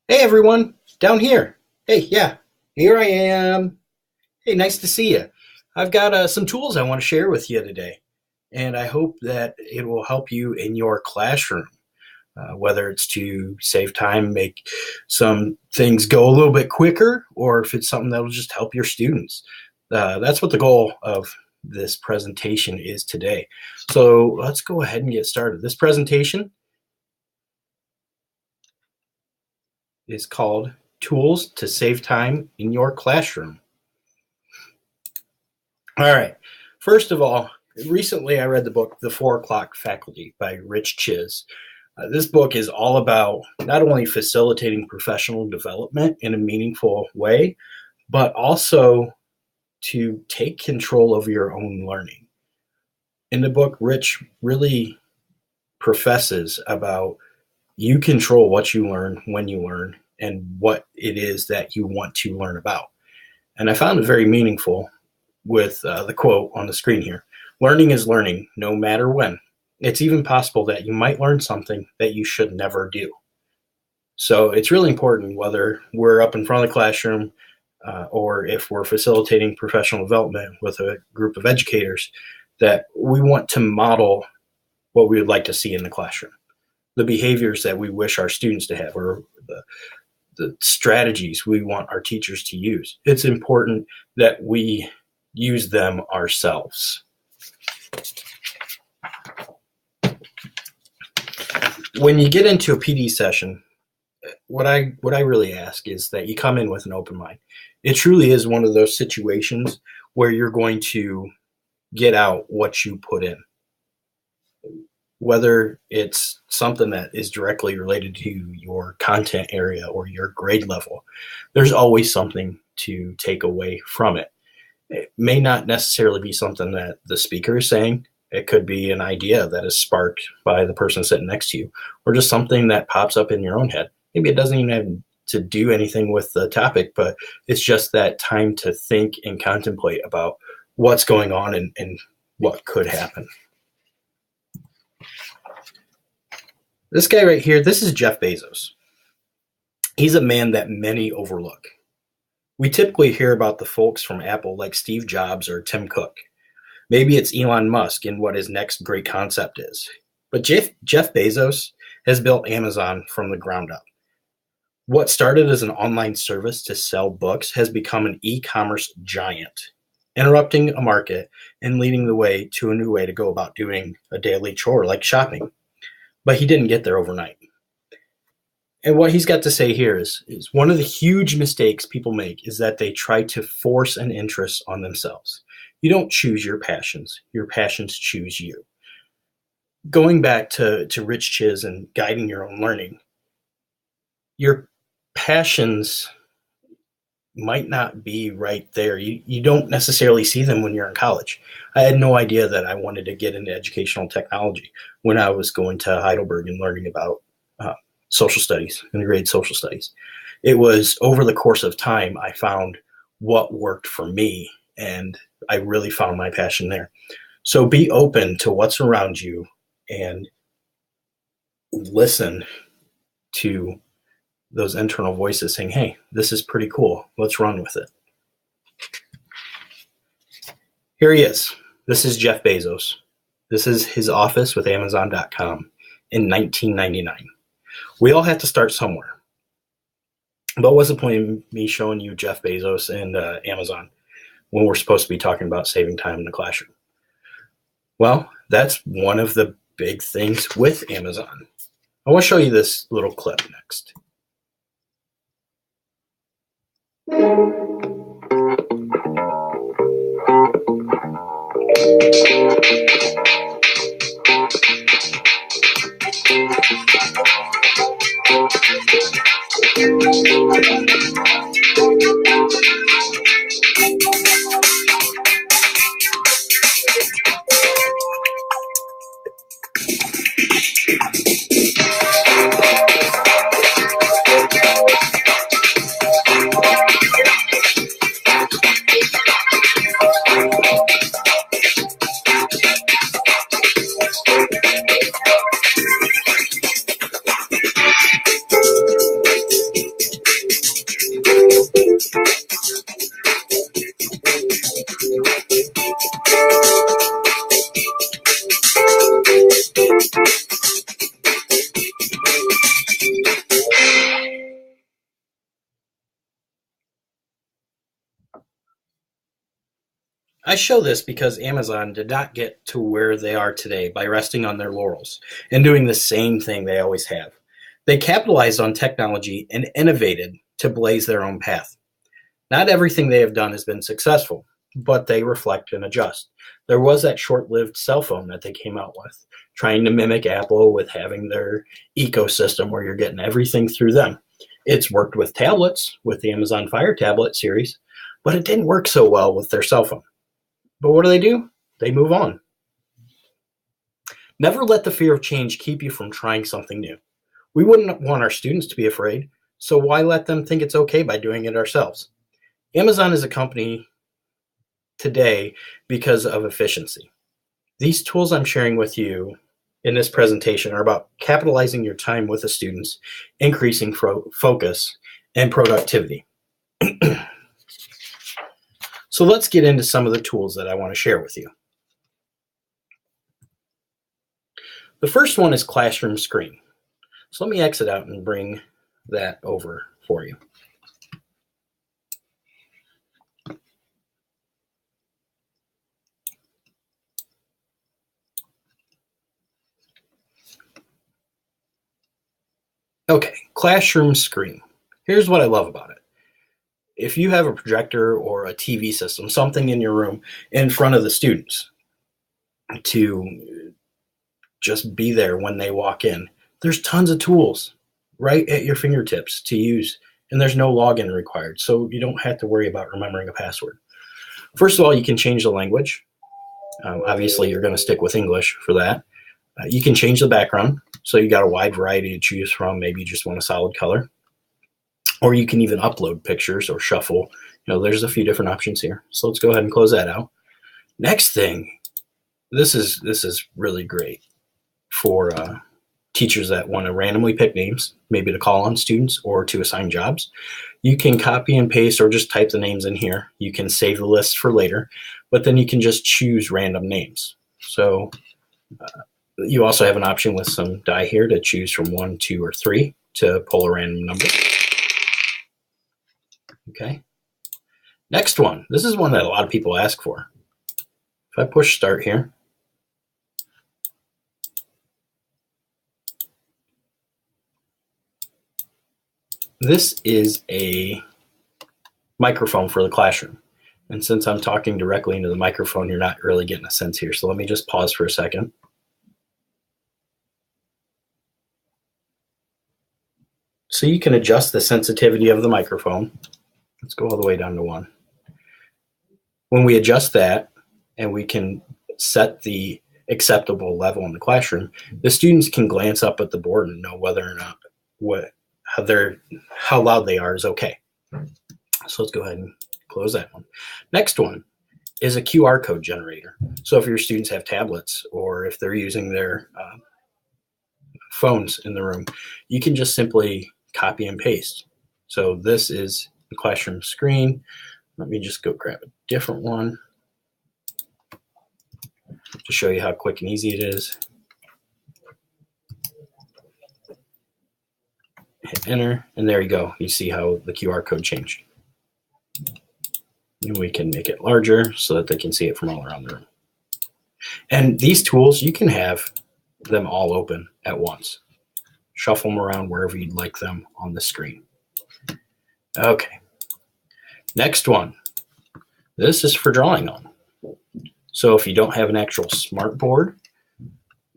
Hey everyone, down here. Hey, yeah, here I am. Hey, nice to see you. I've got some tools I want to share with you today, and I hope that it will help you in your classroom, whether it's to save time, make some things go a little bit quicker, or if it's something that will just help your students. That's what the goal of this presentation is today. So let's go ahead and get started. This presentation is called Tools to Save Time in Your Classroom. All right. First of all, recently I read the book The 4 O'Clock Faculty by Rich Chiz. This book is all about not only facilitating professional development in a meaningful way, but also to take control of your own learning. In the book, Rich really professes about you control what you learn, when you learn, and what it is that you want to learn about. And I found it very meaningful with the quote on the screen here. Learning is learning, no matter when. It's even possible that you might learn something that you should never do. So it's really important, whether we're up in front of the classroom or if we're facilitating professional development with a group of educators, that we want to model what we would like to see in the classroom, the behaviors that we wish our students to have, or the strategies we want our teachers to use. It's important that we use them ourselves. When you get into a PD session, what I really ask is that you come in with an open mind. It truly is one of those situations where you're going to get out what you put in. Whether it's something that is directly related to your content area or your grade level, there's always something to take away from it. It may not necessarily be something that the speaker is saying. It could be an idea that is sparked by the person sitting next to you, or just something that pops up in your own head. Maybe it doesn't even have to do anything with the topic, but it's just that time to think and contemplate about what's going on and what could happen. This guy right here, this is Jeff Bezos. He's a man that many overlook. We typically hear about the folks from Apple like Steve Jobs or Tim Cook. Maybe it's Elon Musk and what his next great concept is. But Jeff Bezos has built Amazon from the ground up. What started as an online service to sell books has become an e-commerce giant, interrupting a market and leading the way to a new way to go about doing a daily chore like shopping. But he didn't get there overnight. And what he's got to say here is one of the huge mistakes people make is that they try to force an interest on themselves. You don't choose your passions choose you. Going back to Rich Chiz and guiding your own learning, your passions might not be right there. You don't necessarily see them when you're in college. I had no idea that I wanted to get into educational technology when I was going to Heidelberg and learning about social studies, integrated social studies. It was over the course of time I found what worked for me, and I really found my passion there. So be open to what's around you and listen to those internal voices saying, hey, this is pretty cool. Let's run with it. Here he is. This is Jeff Bezos. This is his office with Amazon.com in 1999. We all have to start somewhere. But what's the point of me showing you Jeff Bezos and Amazon when we're supposed to be talking about saving time in the classroom? Well, that's one of the big things with Amazon. I want to show you this little clip next. I show this because Amazon did not get to where they are today by resting on their laurels and doing the same thing they always have. They capitalized on technology and innovated to blaze their own path. Not everything they have done has been successful, but they reflect and adjust. There was that short-lived cell phone that they came out with, trying to mimic Apple with having their ecosystem where you're getting everything through them. It's worked with tablets, with the Amazon Fire tablet series, but it didn't work so well with their cell phone. But what do? They move on. Never let the fear of change keep you from trying something new. We wouldn't want our students to be afraid, so why let them think it's okay by doing it ourselves? Amazon is a company today because of efficiency. These tools I'm sharing with you in this presentation are about capitalizing your time with the students, increasing focus and productivity. So let's get into some of the tools that I want to share with you. The first one is Classroom Screen. So let me exit out and bring that over for you. Okay, Classroom Screen. Here's what I love about it. If you have a projector or a TV system, something in your room in front of the students to just be there when they walk in, there's tons of tools right at your fingertips to use, and there's no login required, so you don't have to worry about remembering a password. First of all, you can change the language. Obviously, you're going to stick with English for that. You can change the background, so you got a wide variety to choose from. Maybe you just want a solid color. Or you can even upload pictures or shuffle. There's a few different options here. So let's go ahead and close that out. Next thing, this is really great for teachers that want to randomly pick names, maybe to call on students or to assign jobs. You can copy and paste or just type the names in here. You can save the list for later, but then you can just choose random names. So you also have an option with some die here to choose from 1, 2, or 3 to pull a random number. Okay. Next one. This is one that a lot of people ask for. If I push start here, this is a microphone for the classroom. And since I'm talking directly into the microphone, you're not really getting a sense here. So let me just pause for a second. So you can adjust the sensitivity of the microphone. Let's go all the way down to 1. When we adjust that and we can set the acceptable level in the classroom, the students can glance up at the board and know whether or not how loud they are is okay. So let's go ahead and close that one. Next one is a QR code generator. So if your students have tablets or if they're using their phones in the room, you can just simply copy and paste. So this is the classroom screen. Let me just go grab a different one to show you how quick and easy it is. Hit enter, and there you go. You see how the QR code changed. And we can make it larger so that they can see it from all around the room. And these tools, you can have them all open at once. Shuffle them around wherever you'd like them on the screen. Okay. Next one. This is for drawing on. So if you don't have an actual smart board,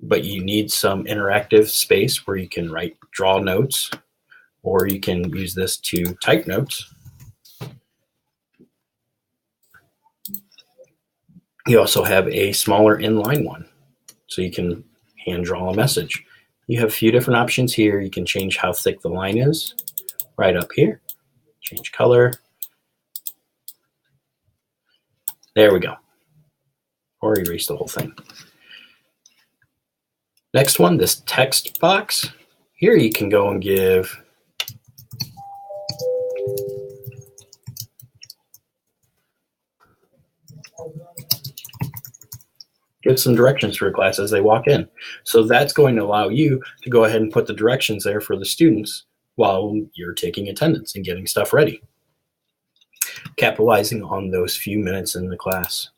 but you need some interactive space where you can draw notes, or you can use this to type notes. You also have a smaller inline one, so you can hand draw a message. You have a few different options here. You can change how thick the line is right up here. Change color. There we go. Or erase the whole thing. Next one, this text box. Here you can go and give some directions for a class as they walk in. So that's going to allow you to go ahead and put the directions there for the students while you're taking attendance and getting stuff ready. Capitalizing on those few minutes in the class.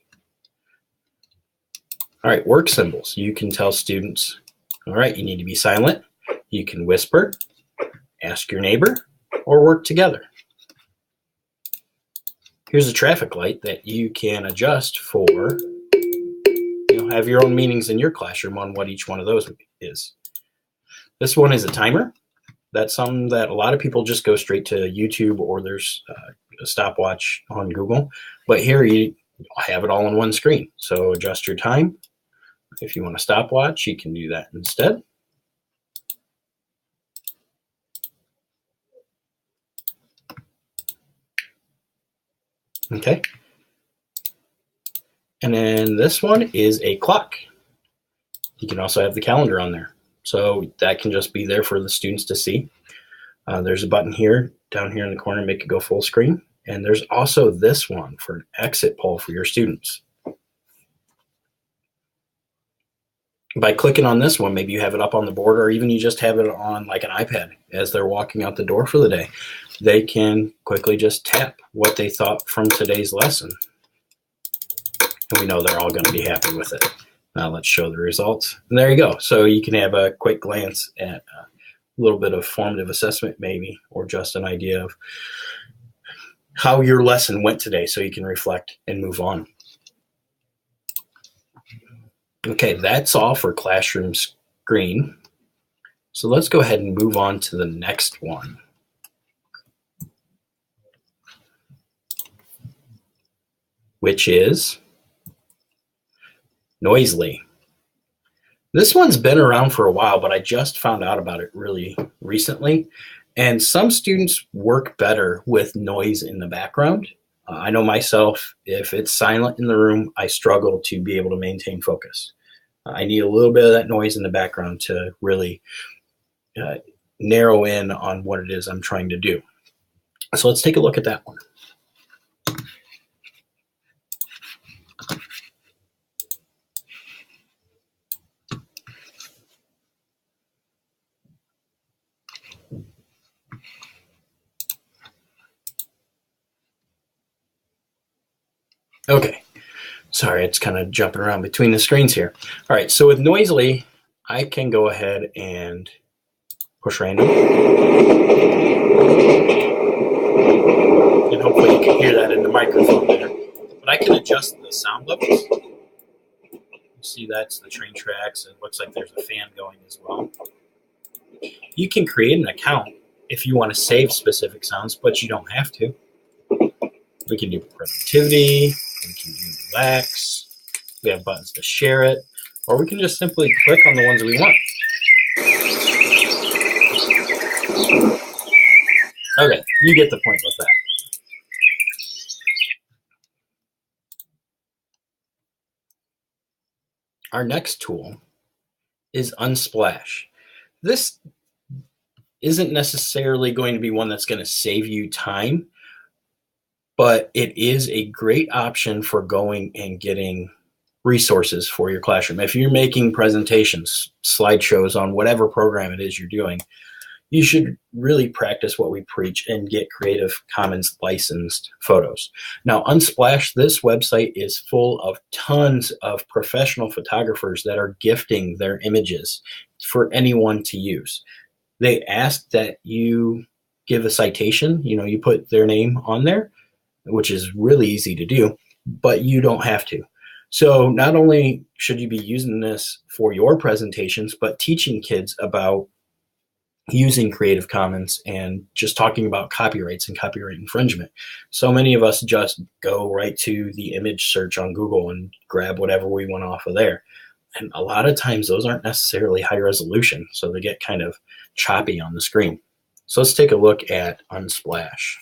All right, work symbols. You can tell students, all right, you need to be silent. You can whisper, ask your neighbor, or work together. Here's a traffic light that you can adjust for, have your own meanings in your classroom on what each one of those is. This one is a timer. That's something that a lot of people just go straight to YouTube, or there's a stopwatch on Google. But here you have it all on one screen. So adjust your time. If you want a stopwatch, you can do that instead. Okay. And then this one is a clock. You can also have the calendar on there. So that can just be there for the students to see. There's a button here, down here in the corner, make it go full screen. And there's also this one for an exit poll for your students. By clicking on this one, maybe you have it up on the board, or even you just have it on like an iPad as they're walking out the door for the day. They can quickly just tap what they thought from today's lesson. And we know they're all going to be happy with it. Now let's show the results. And there you go. So you can have a quick glance at a little bit of formative assessment maybe, or just an idea of how your lesson went today so you can reflect and move on. Okay, that's all for Classroom Screen. So let's go ahead and move on to the next one. Which is Noisely. This one's been around for a while, but I just found out about it really recently. And some students work better with noise in the background. I know myself, if it's silent in the room, I struggle to be able to maintain focus. I need a little bit of that noise in the background to really narrow in on what it is I'm trying to do. So let's take a look at that one. Okay, sorry, it's kind of jumping around between the screens here. All right, so with Noisely, I can go ahead and push random. And hopefully you can hear that in the microphone there. But I can adjust the sound levels. You see that's the train tracks. It looks like there's a fan going as well. You can create an account if you want to save specific sounds, but you don't have to. We can do productivity, we can do relax, we have buttons to share it, or we can just simply click on the ones we want. Okay, you get the point with that. Our next tool is Unsplash. This isn't necessarily going to be one that's going to save you time, but it is a great option for going and getting resources for your classroom. If you're making presentations, slideshows on whatever program it is you're doing, you should really practice what we preach and get Creative Commons licensed photos. Now, Unsplash, this website is full of tons of professional photographers that are gifting their images for anyone to use. They ask that you give a citation, you put their name on there, which is really easy to do, but you don't have to. So not only should you be using this for your presentations, but teaching kids about using Creative Commons and just talking about copyrights and copyright infringement. So many of us just go right to the image search on Google and grab whatever we want off of there. And a lot of times those aren't necessarily high resolution, so they get kind of choppy on the screen. So let's take a look at Unsplash.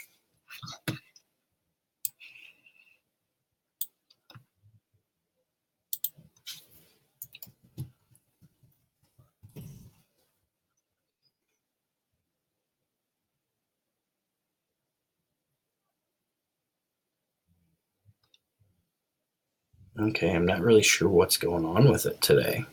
Okay, I'm not really sure what's going on with it today.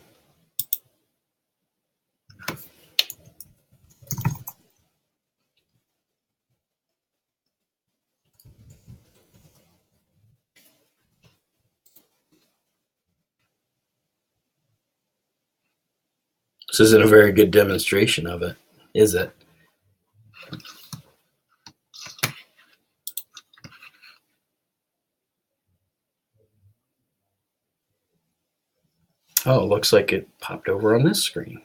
This isn't a very good demonstration of it, is it? Oh, it looks like it popped over on this screen.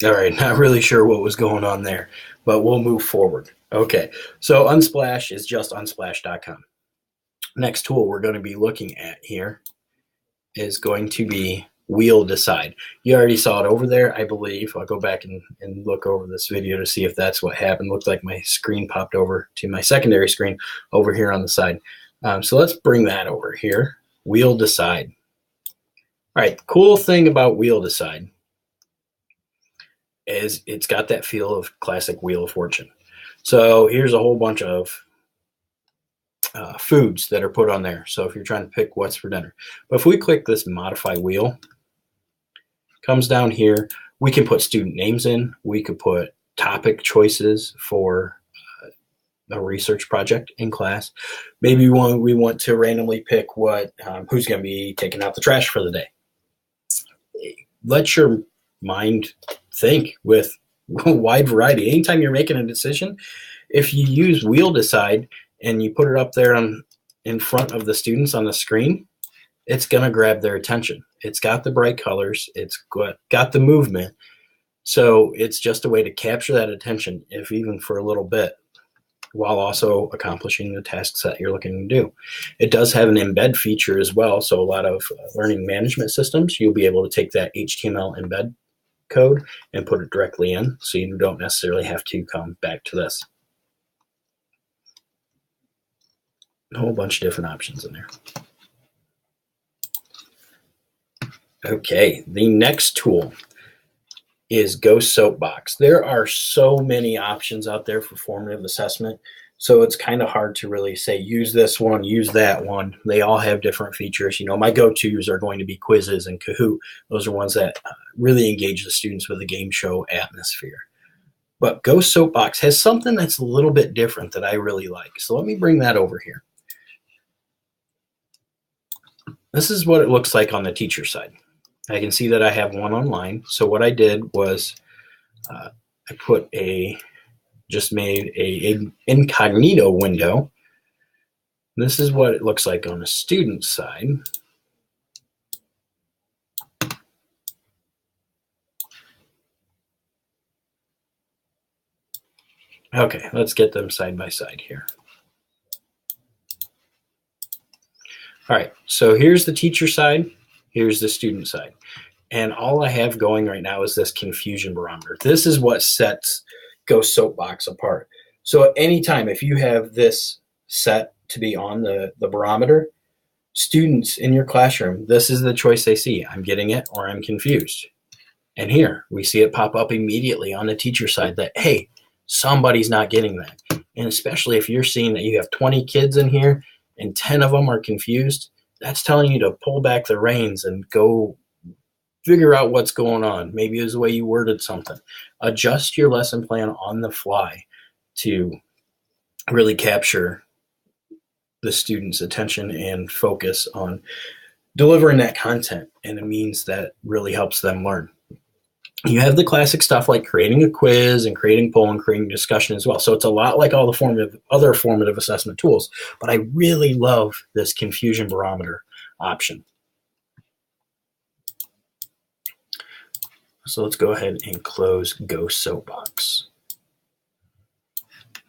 All right, not really sure what was going on there, but we'll move forward. Okay, so Unsplash is just unsplash.com. Next tool we're going to be looking at here is going to be Wheel Decide. You already saw it over there, I believe. I'll go back and look over this video to see if that's what happened. Looked like my screen popped over to my secondary screen over here on the side. So let's bring that over here. Wheel Decide. All right, the cool thing about Wheel Decide is it's got that feel of classic Wheel of Fortune. So here's a whole bunch of foods that are put on there. So if you're trying to pick what's for dinner. But if we click this modify wheel, comes down here, we can put student names in. We could put topic choices for a research project in class. Maybe we want to randomly pick who's going to be taking out the trash for the day. Let your mind think with a wide variety. Anytime you're making a decision, if you use Wheel Decide and you put it up there in front of the students on the screen, it's going to grab their attention. It's got the bright colors. It's got the movement. So it's just a way to capture that attention, if even for a little bit, while also accomplishing the tasks that you're looking to do. It does have an embed feature as well. So a lot of learning management systems, you'll be able to take that HTML embed code and put it directly in, so you don't necessarily have to come back to this. A whole bunch of different options in there. Okay, the next tool is Go Soapbox. There are so many options out there for formative assessment, so it's kind of hard to really say use this one, use that one. They all have different features. My go-tos are going to be quizzes and Kahoot. Those are ones that really engage the students with a game show atmosphere. But Go Soapbox has something that's a little bit different that I really like. So let me bring that over here. This is what it looks like on the teacher side. I can see that I have one online. So what I did was I just made a incognito window. This is what it looks like on the student side. Okay, let's get them side by side here. All right, so here's the teacher side, here's the student side. And all I have going right now is this confusion barometer. This is what sets Go Soapbox apart. So at any time, if you have this set to be on the barometer, students in your classroom, this is the choice they see. I'm getting it or I'm confused. And here we see it pop up immediately on the teacher side that, hey, somebody's not getting that. And especially if you're seeing that you have 20 kids in here and 10 of them are confused, that's telling you to pull back the reins and go figure out what's going on. Maybe it was the way you worded something. Adjust your lesson plan on the fly to really capture the student's attention and focus on delivering that content in a means that really helps them learn. You have the classic stuff like creating a quiz and creating poll and creating discussion as well. So it's a lot like all the other formative assessment tools, but I really love this confusion barometer option. So let's go ahead and close Go Soapbox.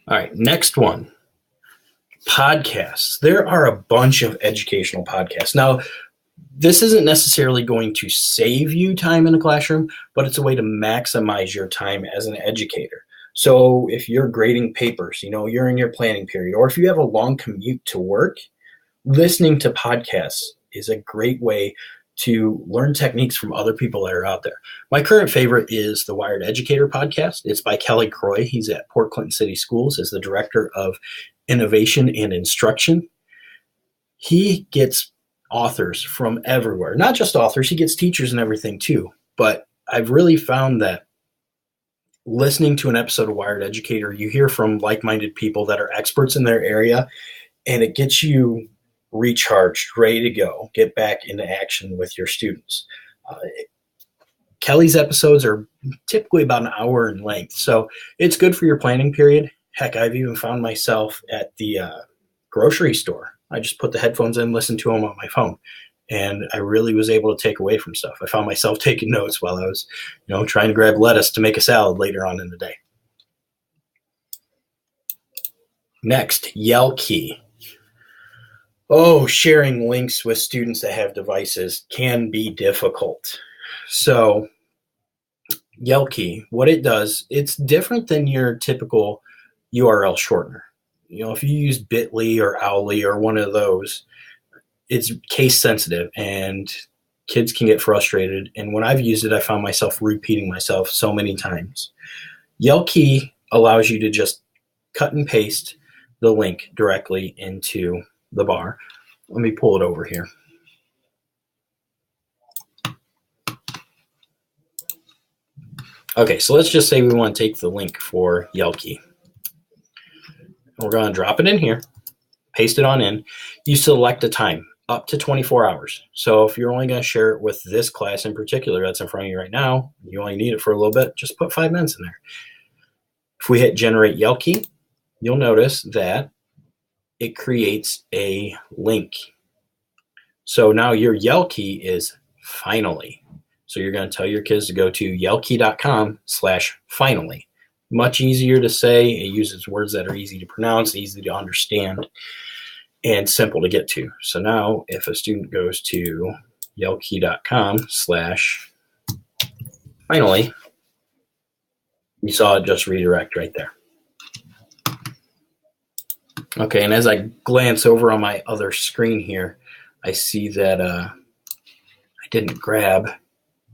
All right, next one, podcasts. There are a bunch of educational podcasts. Now, this isn't necessarily going to save you time in a classroom, but it's a way to maximize your time as an educator. So if you're grading papers, you're in your planning period, or if you have a long commute to work, listening to podcasts is a great way to learn techniques from other people that are out there. My current favorite is the Wired Educator podcast. It's by Kelly Croy. He's at Port Clinton City Schools as the Director of Innovation and Instruction. He gets authors from everywhere. Not just authors, he gets teachers and everything too. But I've really found that listening to an episode of Wired Educator, you hear from like-minded people that are experts in their area, and it gets you recharged, ready to go, get back into action with your students. Kelly's episodes are typically about an hour in length, so it's good for your planning period. Heck, I've even found myself at the grocery store. I just put the headphones in, listen to them on my phone, and I really was able to take away from stuff. I found myself taking notes while I was, trying to grab lettuce to make a salad later on in the day. Next, Yell Key. Oh, sharing links with students that have devices can be difficult. So, Yell Key, what it does, it's different than your typical URL shortener. If you use Bitly or Owly or one of those, it's case sensitive and kids can get frustrated. And when I've used it, I found myself repeating myself so many times. Yell Key allows you to just cut and paste the link directly into the bar. Let me pull it over here. Okay, so let's just say we want to take the link for Yell Key. We're going to drop it in here, paste it on in. You select a time, up to 24 hours. So if you're only going to share it with this class in particular that's in front of you right now, you only need it for a little bit, just put 5 minutes in there. If we hit Generate Yell Key, you'll notice that it creates a link. So now your Yell Key is finally. So you're going to tell your kids to go to yellkey.com/finally. Much easier to say. It uses words that are easy to pronounce, easy to understand, and simple to get to. So now if a student goes to yellkey.com/finally, you saw it just redirect right there. Okay, and as I glance over on my other screen here, I see that I didn't grab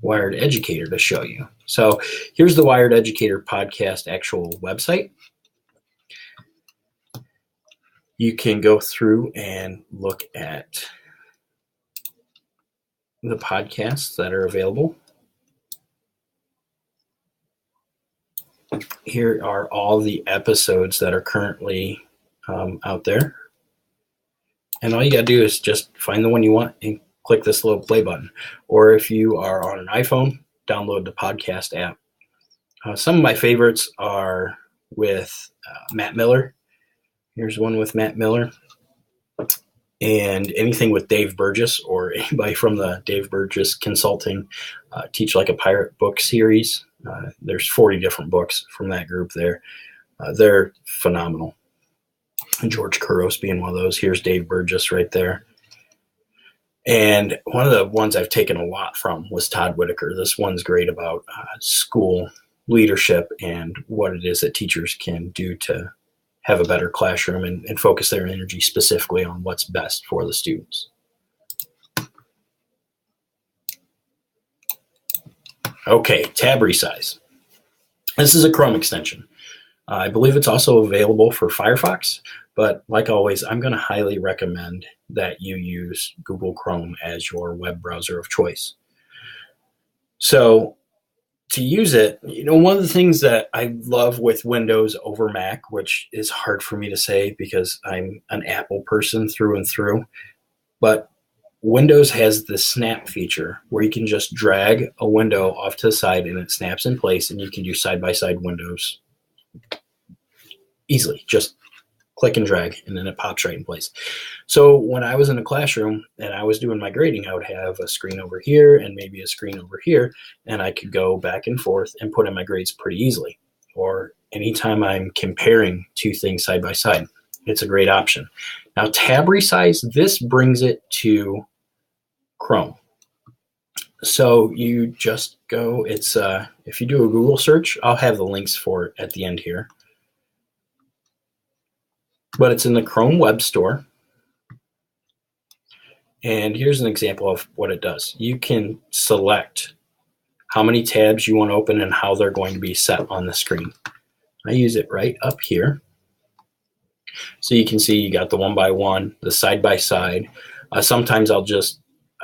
Wired Educator to show you. So here's the Wired Educator podcast actual website. You can go through and look at the podcasts that are available. Here are all the episodes that are currently out there. And all you got to do is just find the one you want and click this little play button. Or if you are on an iPhone, download the podcast app. Some of my favorites are with Matt Miller. Here's one with Matt Miller. And anything with Dave Burgess or anybody from the Dave Burgess Consulting Teach Like a Pirate book series. There's 40 different books from that group there. They're phenomenal. George Couros being one of those. Here's Dave Burgess right there. And one of the ones I've taken a lot from was Todd Whitaker. This one's great about school leadership and what it is that teachers can do to have a better classroom and focus their energy specifically on what's best for the students. Okay, tab resize. This is a Chrome extension. I believe it's also available for Firefox, but like always, I'm going to highly recommend that you use Google Chrome as your web browser of choice. So to use it, one of the things that I love with Windows over Mac, which is hard for me to say because I'm an Apple person through and through, but Windows has the snap feature where you can just drag a window off to the side and it snaps in place and you can do side-by-side windows easily. Just click and drag and then it pops right in place. So when I was in a classroom and I was doing my grading, I would have a screen over here and maybe a screen over here, and I could go back and forth and put in my grades pretty easily. Or anytime I'm comparing two things side by side, it's a great option. Now tab resize, this brings it to Chrome. So you just go, it's if you do a Google search, I'll have the links for it at the end here. But it's in the Chrome Web Store. And here's an example of what it does. You can select how many tabs you want to open and how they're going to be set on the screen. I use it right up here. So you can see you got the one by one, the side by side. Sometimes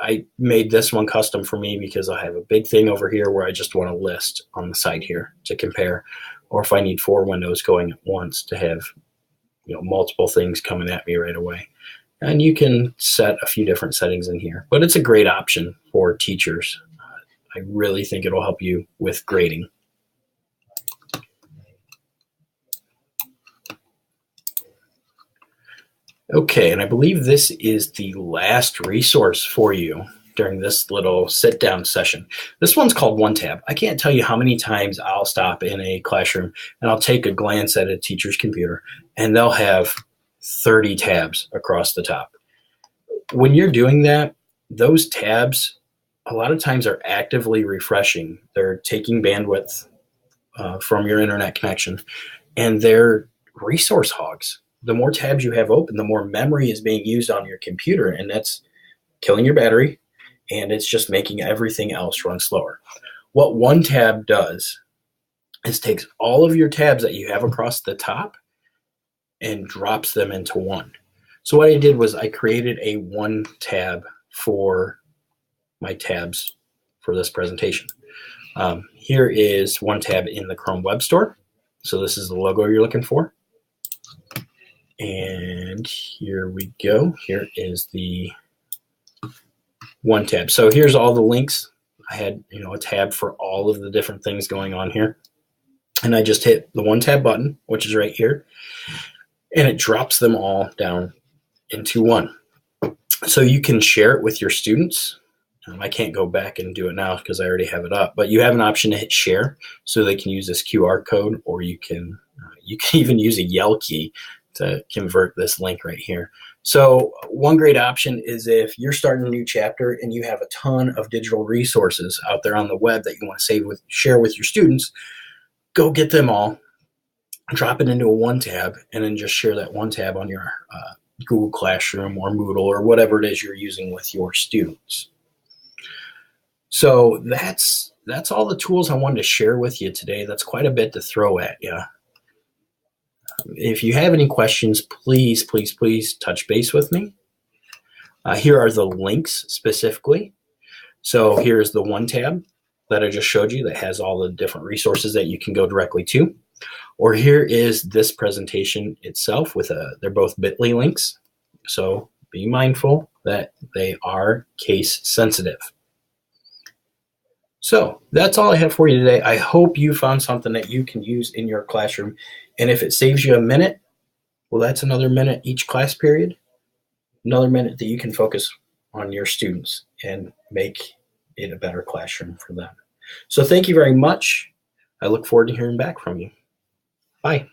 I made this one custom for me because I have a big thing over here where I just want a list on the side here to compare. Or if I need 4 windows going at once to have multiple things coming at me right away. And you can set a few different settings in here, but it's a great option for teachers. I really think it'll help you with grading. Okay, and I believe this is the last resource for you during this little sit-down session. This one's called OneTab. I can't tell you how many times I'll stop in a classroom and I'll take a glance at a teacher's computer and they'll have 30 tabs across the top. When you're doing that, those tabs a lot of times are actively refreshing. They're taking bandwidth from your internet connection, and they're resource hogs. The more tabs you have open, the more memory is being used on your computer, and that's killing your battery, and it's just making everything else run slower. What OneTab does is takes all of your tabs that you have across the top and drops them into one. So what I did was I created a OneTab for my tabs for this presentation. Here is OneTab in the Chrome Web Store. So this is the logo you're looking for. And here we go. Here is the OneTab. So here's all the links. I had a tab for all of the different things going on here. And I just hit the OneTab button, which is right here. And it drops them all down into one. So you can share it with your students. I can't go back and do it now because I already have it up, but you have an option to hit share so they can use this QR code, or you can even use a Yell key to convert this link right here. So one great option is if you're starting a new chapter and you have a ton of digital resources out there on the web that you want to share with your students, go get them all, drop it into a OneTab, and then just share that OneTab on your Google Classroom or Moodle or whatever it is you're using with your students. So that's all the tools I wanted to share with you today. That's quite a bit to throw at you. If you have any questions, please touch base with me. Here are the links specifically. So here's the OneTab that I just showed you that has all the different resources that you can go directly to. Or here is this presentation itself with they're both bit.ly links. So be mindful that they are case sensitive. So that's all I have for you today. I hope you found something that you can use in your classroom. And if it saves you a minute, well, that's another minute each class period, another minute that you can focus on your students and make it a better classroom for them. So thank you very much. I look forward to hearing back from you. Bye.